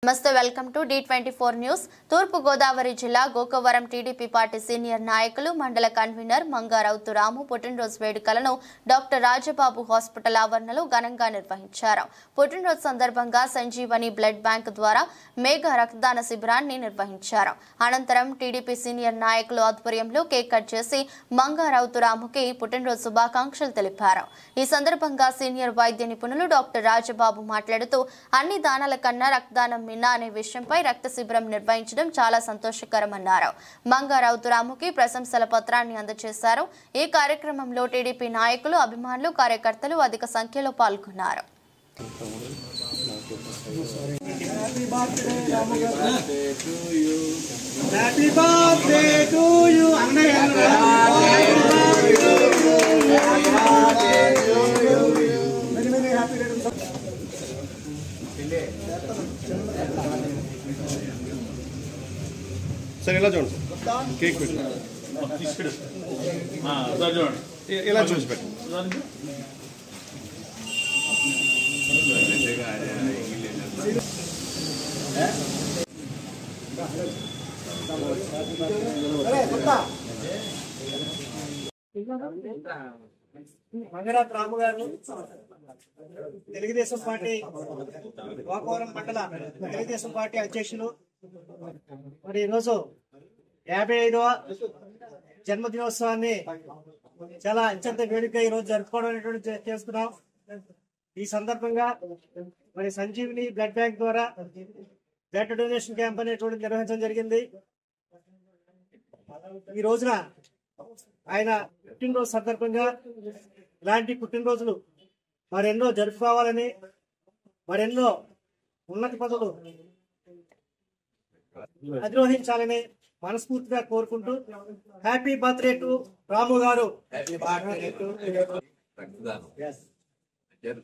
నమస్తే welcome to D24 news. తూర్పు గోదావరి జిల్లా గోకవరం టీడీపీ పార్టీ సీనియర్ నాయకులు మండల కన్వీనర్ మంగారౌతు రాము పుట్టినరోజు వేడుకలను డాక్టర్ రాజబాబు హాస్పిటల్ ఆవరణలో ఘనంగా నిర్వహించారు. పుట్టినరోజు సందర్భంగా సంజీవని బ్లడ్ బ్యాంక్ ద్వారా మెగా రక్తదాన శిబిరాన్ని నిర్వహించారు. అనంతరం టీడీపీ సీనియర్ నాయకులు ఆధ్వర్యంలో కేక్ కట్ చేసి మంగారౌతు రాముకి పుట్టినరోజు శుభాకాంక్షలు తెలిపారు. ఈ సందర్భంగా సీనియర్ వైద్య నిపుణులు డాక్టర్ రాజబాబు మాట్లాడుతూ అన్ని దానాల కన్నా రక్తదానం అనే విషయంపై రక్త శిబిరం నిర్వహించడం చాలా సంతోషకరమన్నారు. మంగారౌతు రాముకి ప్రశంసల పత్రాన్ని అందజేశారు. ఈ కార్యక్రమంలో టీడీపీ నాయకులు, అభిమానులు, కార్యకర్తలు అధిక సంఖ్యలో పాల్గొన్నారు. सर ఇలా చూడండి సార్ కేక్ పెట్టు సార్ చూడండి ఇలా చూసి పెట్టు మంగరాజు రాము గారు తెలుగుదేశం పార్టీ గోకవరం మండల తెలుగుదేశం పార్టీ అధ్యక్షులు. మరి ఈరోజు 55వ జన్మదినోత్సవాన్ని చాలా అత్యంత వేడుకగా ఈరోజు జరుపుకోవడం అనేటువంటి చేస్తున్నాం. ఈ సందర్భంగా మరి సంజీవిని బ్లడ్ బ్యాంక్ ద్వారా బ్లడ్ డొనేషన్ క్యాంప్ అనేటువంటి నిర్వహించడం జరిగింది. ఈ రోజున ఆయన పుట్టినరోజు సందర్భంగా ఇలాంటి పుట్టినరోజులు మరెన్నో జరుపుకోవాలని, మరెన్నో ఉన్నత పదవులు అధిరోహించాలని మనస్ఫూర్తిగా కోరుకుంటూ హ్యాపీ బర్త్డే టు రాము గారు.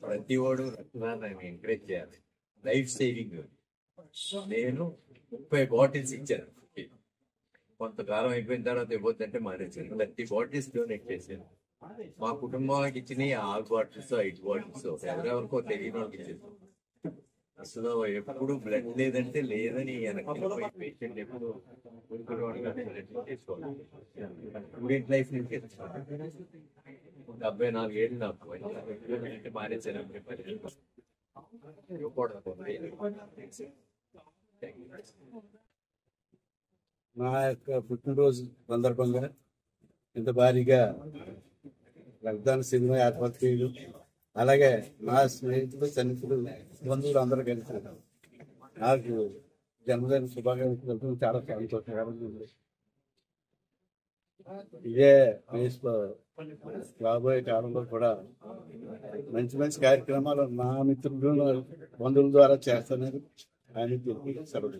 ప్రతి వాడు రక్తదానాన్ని ఎంకరేజ్ చేయాలి. Life saving. నేను 30 బాటిల్స్ ఇచ్చాను. కొంతకాలం అయిపోయిన తర్వాత ఇవ్వద్దంటే మానేసాను. 30 బాటిల్స్ డొనేట్ చేశాను. మా కుటుంబానికి ఇచ్చిన 6 బాటిల్స్ 5 బాటిల్స్ ఎవరెవరికో తెలియని వాళ్ళకి ఇచ్చేసాను. అసలు ఎప్పుడు బ్లడ్ లేదంటే లేదని పేషెంట్ ఎప్పుడు చేసుకోవాలి. స్టూడెంట్ లైఫ్ నుంచి 74 ఏళ్ళు నాకు అంటే మానేసాను. నా యొక్క పుట్టినరోజు సందర్భంగా ఇంత భారీగా రక్తదాన శిబిరం ఏర్పాటు చేయడం, అలాగే నా స్నేహితులు, సన్నిహితులు, బంధువులు అందరూ కలిసి నాకు జన్మదిన శుభాకాంక్షలు చాలా సంతోషకరంగా ఉంది. ఇదే వయసులో రాబోయే కాలంలో కూడా మంచి మంచి కార్యక్రమాలు నా మిత్రులు, బంధువుల ద్వారా చేస్తానని ఆయన సెలవు.